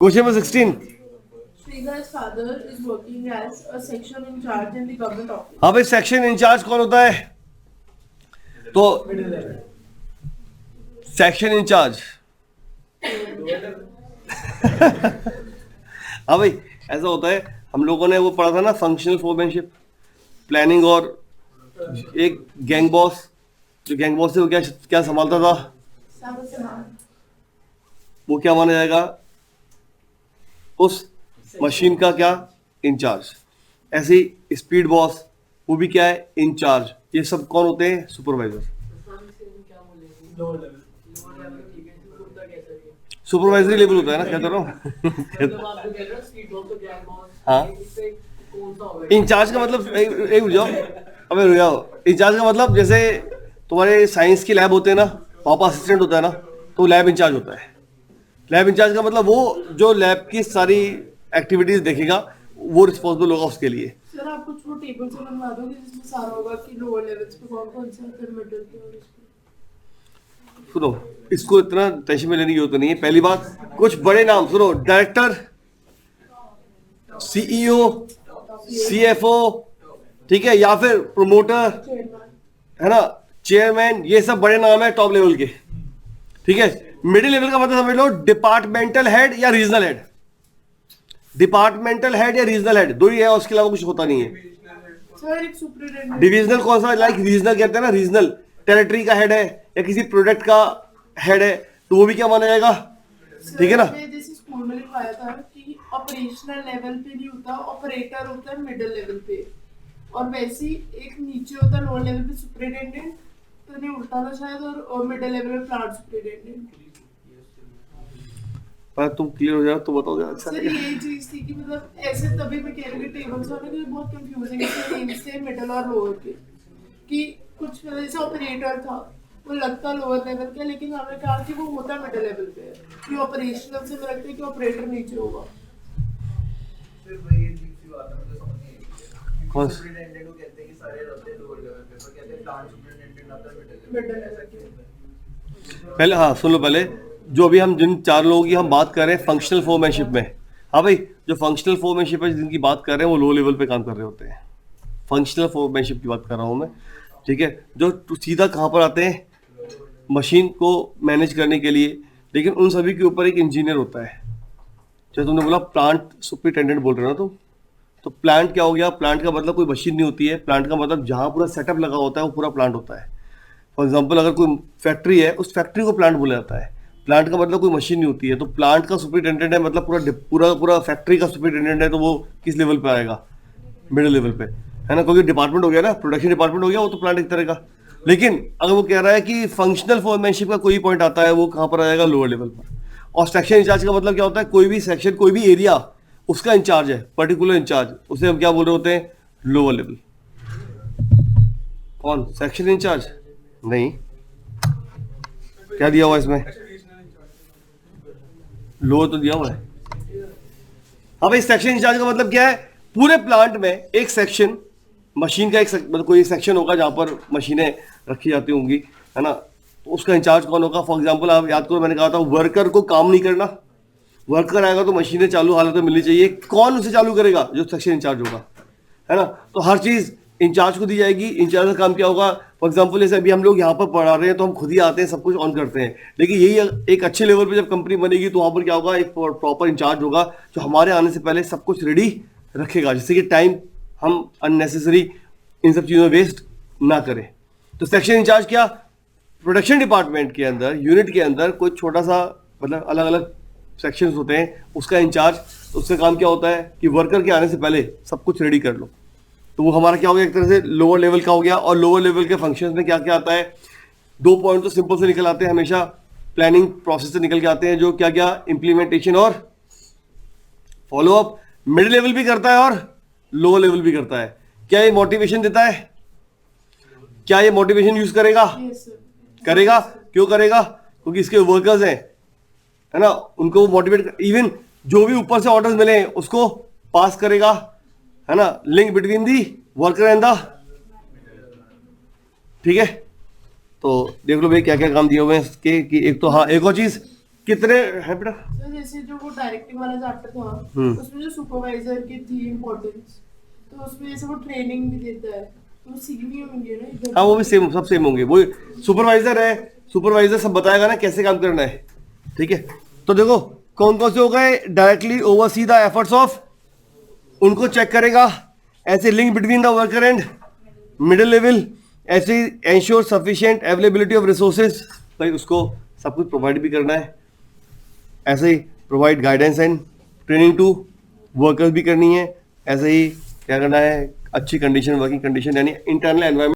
Question number 16. Srigar's father is working as a section in charge in the government office. हाँ भाई, section incharge कौन होता है? तो सेक्शन इंचार्ज हाँ भाई, ऐसा होता है। हम लोगों ने वो पढ़ा था ना, फंक्शनल फोरमैनशिप, प्लानिंग, और एक गैंग बॉस। जो गैंग बॉस है वो क्या क्या संभालता था? वो क्या माना जाएगा? उस मशीन का क्या? इंचार्ज। ऐसे ही स्पीड बॉस, वो भी क्या है? इंचार्ज। ये सब कौन होते हैं? सुपरवाइजर। सुपरवाइजरी लेवल होता है ना, क्या कर रहा हूँ? हाँ, इंचार्ज का मतलब एक रुक जाओ, अबे रुक जाओ। इंचार्ज का मतलब जैसे तुम्हारे साइंस की लैब होते हैं ना, पापा असिस्टेंट होता है ना, तो लैब इंचार्ज होता है। लैब इंचार्ज का मतलब वो जो लैब की सारी एक्टिविटीज देखेगा, वो रिस्पॉन्सिबल होगा उसके लिए। सर आप कुछ वो टेबल से बनवा दोगे जिसमें सारा होगा कि लोअर लेवल्स पे कौन कौन सा फिर मिडिल पे और इसको। सुनो, इसको इतना टेंशन में लेने की जरूरत नहीं है। पहली बात, कुछ बड़े नाम सुनो: डायरेक्टर, सीईओ, सीएफओ, ठीक है, या फिर प्रोमोटर, है ना, चेयरमैन। ये सब बड़े नाम है टॉप लेवल के, ठीक है। मिडिल लेवल का मतलब समझ लो डिपार्टमेंटल हेड या रीजनल हेड। डिपार्टमेंटल हेड या रीजनल हेड, दो ही है, उसके अलावा कुछ होता नहीं है। सर एक सुपरिटेंडेंट। डिविजनल कौन सा? लाइक रीजनल कहते हैं ना, रीजनल टेरिटरी का हेड है या किसी प्रोडक्ट का हेड है, तो वो भी क्या माना जाएगा? ठीक है ना। जैसे स्कूल में लिखवाया था कि ऑपरेशनल लेवल पे नहीं होता, ऑपरेटर होता है मिडिल लेवल पे, और वैसे ही एक नीचे होता है लोअर लेवल पे सुपरिटेंडेंट, तो नहीं उल्टा था शायद, और मिडिल लेवल पे प्लांट सुपरिटेंडेंट। पर तुम क्लियर हो जाओ तो बताओ यार, अच्छा सर लगेगा। यही चीज थी कि मतलब ऐसे तभी मैं कह रही हूँ टेबल्स होने के बहुत कंफ्यूजिंग है नेम से मिडिल और लोअर के, कि कुछ जैसे ऑपरेटर था वो लगता लोअर लेवल का, लेकिन हमने कहा कि वो होता मिडिल लेवल पे, कि ऑपरेशनल से मैं लगता है कि ऑपरेटर नीचे होगा। फिर वही अजीब सी बात है, मुझे समझ नहीं आई। कौन? सुपरिटेंडेंट को कहते हैं कि सारे रहते हैं लोअर लेवल पे, पर कहते हैं प्लांट सुपरिटेंडेंट आता है मिडिल मिडिल लेवल पे, लेवल ऐसा क्यों होता है? पहले हाँ सुन लो, पहले जो अभी हम जिन चार लोगों की हम बात कर रहे हैं फंक्शनल फोरमैनशिप में, हाँ भाई, जो फंक्शनल फोरमैनशिप है जिनकी बात कर रहे हैं वो लो लेवल पे काम कर रहे होते हैं। फंक्शनल फोरमैनशिप की बात कर रहा हूँ मैं, ठीक है। जो सीधा कहाँ पर आते हैं? मशीन को मैनेज करने के लिए। लेकिन उन सभी के ऊपर एक इंजीनियर होता है। जैसे तुमने बोला प्लांट सुपरिटेंडेंट बोल रहे हो ना तुम, तो प्लांट क्या हो गया? प्लांट का मतलब कोई मशीन नहीं होती है। प्लांट का मतलब जहाँ पूरा सेटअप लगा होता है वो पूरा प्लांट होता है। फॉर एग्जाम्पल, अगर कोई फैक्ट्री है, उस फैक्ट्री को प्लांट बोला जाता है। प्लांट का मतलब कोई मशीन नहीं होती है। तो प्लांट का सुपरिटेंडेंट है, मतलब पूरा पूरा पूरा फैक्ट्री का सुपरिटेंडेंट है, तो वो किस लेवल पे आएगा? मिडिल लेवल पे, है ना। क्योंकि डिपार्टमेंट हो गया ना, प्रोडक्शन डिपार्टमेंट हो गया, वो तो प्लांट एक तरह का। लेकिन अगर वो कह रहा है कि फंक्शनल फोरमैनशिप का कोई पॉइंट आता है, वो कहाँ पर आएगा? लोअर लेवल पर। और सेक्शन इंचार्ज का मतलब क्या होता है? कोई भी सेक्शन, कोई भी एरिया, उसका इंचार्ज है, पर्टिकुलर इंचार्ज, उसे हम क्या बोल रहे होते हैं? Lower level. कौन? सेक्शन इंचार्ज नहीं, क्या दिया हुआ है इसमें? लोअर तो दिया हुआ है। हाँ भाई, सेक्शन इंचार्ज का मतलब क्या है? पूरे प्लांट में एक सेक्शन, मशीन का एक मतलब कोई सेक्शन होगा जहाँ पर मशीनें रखी जाती होंगी, है ना। तो उसका इंचार्ज कौन होगा? फॉर एग्जांपल, आप याद करो, मैंने कहा था वर्कर को काम नहीं करना। वर्कर आएगा तो मशीनें चालू हालत में मिलनी चाहिए। कौन उसे चालू करेगा? जो सेक्शन इंचार्ज होगा, है ना। तो हर चीज़ इंचार्ज को दी जाएगी। इंचार्ज का काम क्या होगा? फॉर एग्जांपल, जैसे अभी हम लोग यहाँ पर पढ़ा रहे हैं तो हम खुद ही आते हैं, सब कुछ ऑन करते हैं। लेकिन यही एक अच्छे लेवल पे जब कंपनी बनेगी तो वहाँ पर क्या होगा? एक प्रॉपर इंचार्ज होगा जो हमारे आने से पहले सब कुछ रेडी रखेगा, जिससे कि टाइम हम अननेसेसरी इन सब चीज़ों में वेस्ट ना करें। तो सेक्शन इंचार्ज क्या? प्रोडक्शन डिपार्टमेंट के अंदर, यूनिट के अंदर कोई छोटा सा, मतलब अलग अलग सेक्शंस होते हैं, उसका इंचार्ज। तो उसका काम क्या होता है कि वर्कर के आने से पहले सब कुछ रेडी कर लो। तो वो हमारा क्या हो गया? एक तरह से लोअर लेवल का हो गया। और लोअर लेवल के फंक्शंस में क्या क्या आता है? 2 पॉइंट तो सिंपल से निकल आते हैं हमेशा, प्लानिंग प्रोसेस से निकल के आते हैं, जो क्या क्या? इम्प्लीमेंटेशन और फॉलोअप। मिडिल लेवल भी करता है और लोअर लेवल भी करता है। क्या ये मोटिवेशन देता है? क्या ये मोटिवेशन यूज करेगा? Yes sir. करेगा। क्यों करेगा? क्योंकि इसके वर्कर्स हैं, है ना, उनको मोटिवेट, इवन जो भी ऊपर से ऑर्डर्स मिले उसको पास करेगा, है ना। Link between the worker and the, ठीक है। तो देख लो भाई क्या क्या काम दिए हुए हैं इसके, कि एक तो हाँ, एक और चीज कितने है बेटा? तो जैसे जो वो डायरेक्टिंग वाला चैप्टर था उसमें जो सुपरवाइजर की थी इम्पोर्टेंस, तो उसमें जैसे वो ट्रेनिंग भी देता है, तो सेम ही होंगे ना इधर? हाँ वो भी सेम, सब सेम होंगे। वो सुपरवाइजर है, सुपरवाइजर सब बताएगा ना कैसे काम करना है, ठीक है। तो देखो कौन कौन से हो गए, directly oversee the efforts of, उनको चेक करेगा। ऐसे link between the worker and middle level, ऐसे ensure sufficient availability of resources, भाई उसको सब कुछ प्रोवाइड भी करना है। ऐसे ही provide guidance and training to workers भी करनी है। ऐसे ही क्या करना है, अच्छी कंडीशन, वर्किंग कंडीशन यानी इंटरनल एनवायरनमेंट